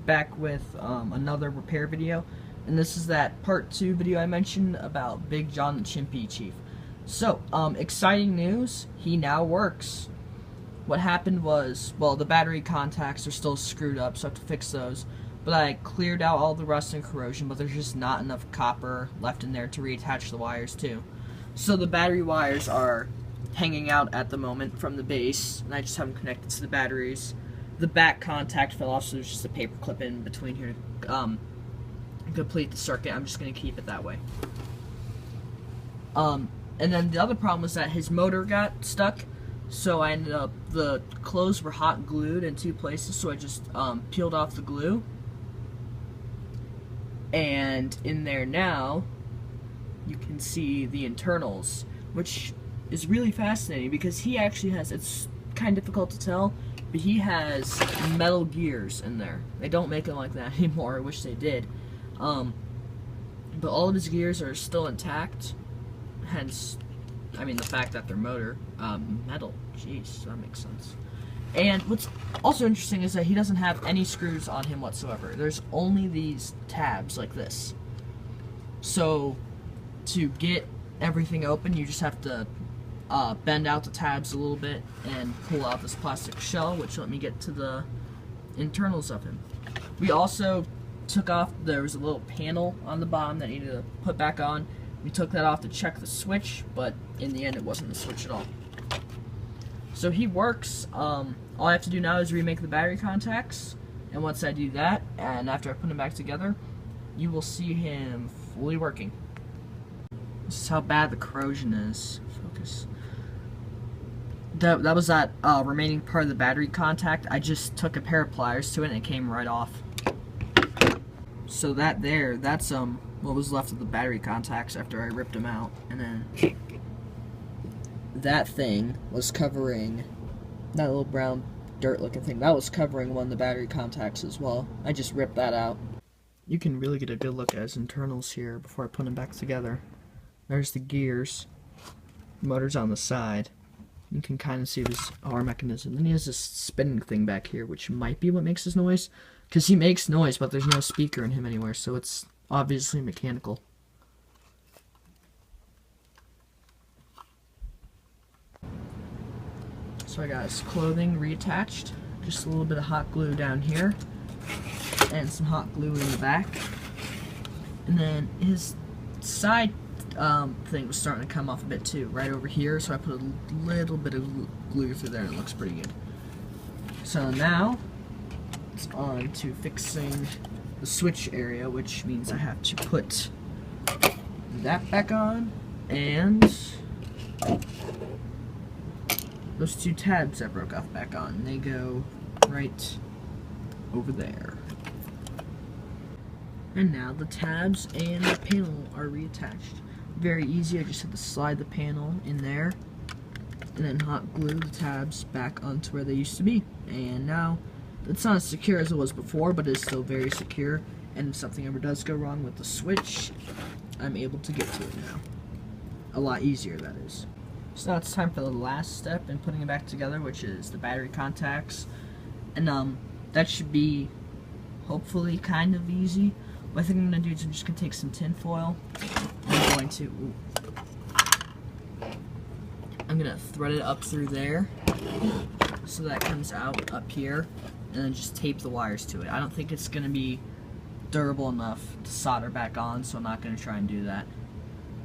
back with another repair video, and this is that part 2 video I mentioned about Big John the Chimpee Chief. So, exciting news, he now works. What happened was, well, the battery contacts are still screwed up, so I have to fix those. But I cleared out all the rust and corrosion, but there's just not enough copper left in there to reattach the wires to. So the battery wires are hanging out at the moment from the base, and I just have them connected to the batteries. The back contact fell off, so there's just a paper clip in between here to complete the circuit. I'm just going to keep it that way. And then the other problem was that his motor got stuck, so I ended up, the clothes were hot glued in 2 places, so I just peeled off the glue. And in there now, you can see the internals, which is really fascinating because he actually has, it's kind of difficult to tell, but he has metal gears in there. They don't make them like that anymore, I wish they did. But all of his gears are still intact, hence, I mean, the fact that they're metal. Jeez, that makes sense. And what's also interesting is that he doesn't have any screws on him whatsoever. There's only these tabs like this. So, to get everything open, you just have to bend out the tabs a little bit and pull out this plastic shell, which let me get to the internals of him. We also took off, there was a little panel on the bottom that needed to put back on. We took that off to check the switch, but in the end it wasn't the switch at all. So he works. All I have to do now is remake the battery contacts, and once I do that, and after I put them back together, you will see him fully working. This is how bad the corrosion is. Focus. That was that remaining part of the battery contact. I just took a pair of pliers to it and it came right off. So that's what was left of the battery contacts after I ripped them out. And then that thing was covering, that little brown dirt looking thing, that was covering one of the battery contacts as well. I just ripped that out. You can really get a good look at his internals here before I put them back together. There's the gears, motor's on the side. You can kind of see this R mechanism. Then he has this spinning thing back here, which might be what makes his noise. Because he makes noise, but there's no speaker in him anywhere, so it's obviously mechanical. So I got his clothing reattached. Just a little bit of hot glue down here. And some hot glue in the back. And then his side thing was starting to come off a bit too, right over here, so I put a little bit of glue through there and it looks pretty good. So now it's on to fixing the switch area, which means I have to put that back on, and those 2 tabs I broke off back on. They go right over there. And now the tabs and the panel are reattached. Very easy, I just have to slide the panel in there and then hot glue the tabs back onto where they used to be. And now, it's not as secure as it was before, but it's still very secure. And if something ever does go wrong with the switch, I'm able to get to it now. A lot easier, that is. So now it's time for the last step in putting it back together, which is the battery contacts. And that should be hopefully kind of easy. What I think I'm going to do is I'm just going to take some tin foil. I'm going to thread it up through there so that comes out up here, and then just tape the wires to it. I don't think it's going to be durable enough to solder back on, so I'm not going to try and do that.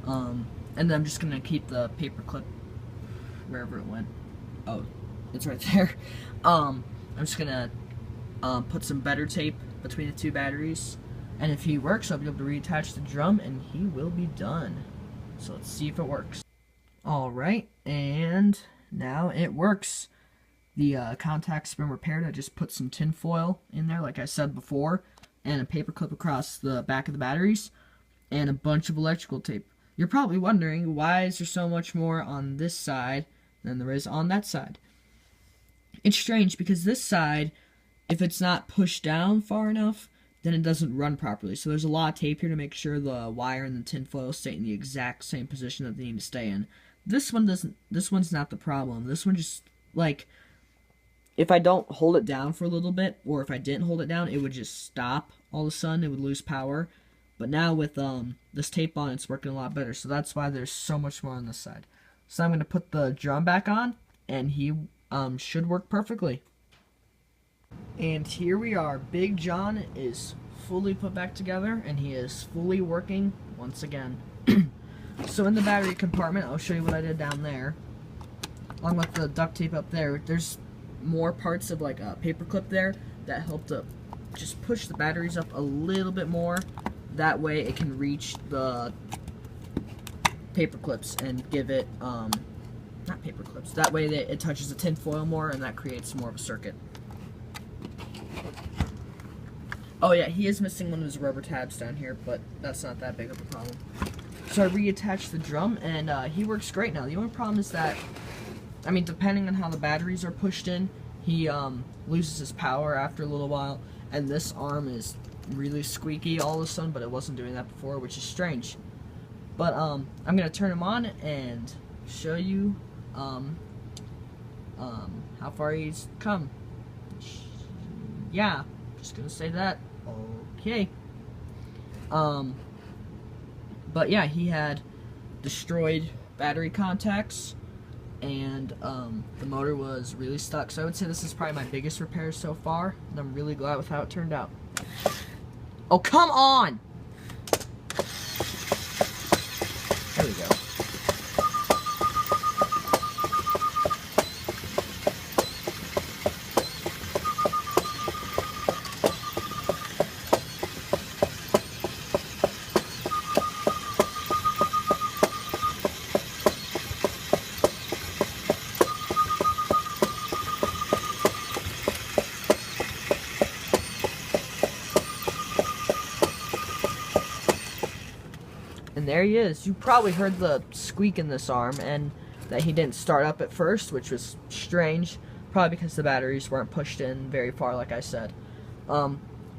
And then I'm just going to keep the paper clip wherever it went. Oh, it's right there. I'm just going to put some better tape between the 2 batteries. And if he works, I'll be able to reattach the drum, and he will be done. So let's see if it works. Alright, and now it works. The contact's been repaired. I just put some tin foil in there, like I said before, and a paper clip across the back of the batteries, and a bunch of electrical tape. You're probably wondering, why is there so much more on this side than there is on that side? It's strange, because this side, if it's not pushed down far enough, then it doesn't run properly. So there's a lot of tape here to make sure the wire and the tin foil stay in the exact same position that they need to stay in. This one doesn't. This one's not the problem. This one just, like, if I don't hold it down for a little bit, or if I didn't hold it down, it would just stop all of a sudden. It would lose power. But now with this tape on, it's working a lot better. So that's why there's so much more on this side. So I'm going to put the drum back on, and he should work perfectly. And here we are. Big John is fully put back together, and he is fully working once again. So in the battery compartment, I'll show you what I did down there. Along with the duct tape up there, there's more parts of like a paper clip there that help to just push the batteries up a little bit more. That way it can reach the paper clips and give it, not paper clips, that way it touches the tin foil more, and that creates more of a circuit. Oh yeah, he is missing one of his rubber tabs down here, but that's not that big of a problem. So I reattached the drum, and he works great now. The only problem is that, I mean, depending on how the batteries are pushed in, he loses his power after a little while, and this arm is really squeaky all of a sudden, but it wasn't doing that before, which is strange. But I'm gonna turn him on and show you how far he's come. Yeah, just gonna say that. Okay. But yeah, he had destroyed battery contacts, and the motor was really stuck. So I would say this is probably my biggest repair so far, and I'm really glad with how it turned out. Oh, come on! There we go. And there he is. You probably heard the squeak in this arm, and that he didn't start up at first, which was strange, probably because the batteries weren't pushed in very far, like I said. But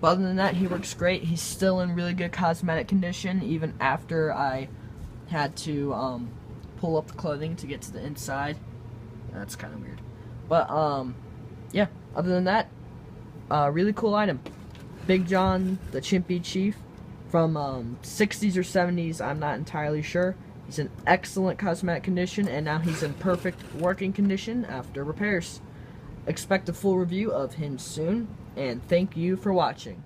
other than that, he works great. He's still in really good cosmetic condition, even after I had to pull up the clothing to get to the inside. That's kind of weird. But yeah, other than that, really cool item. Big John, the Chimpee Chief, from 60s or 70s, I'm not entirely sure. He's in excellent cosmetic condition, and now he's in perfect working condition after repairs. Expect a full review of him soon, and thank you for watching.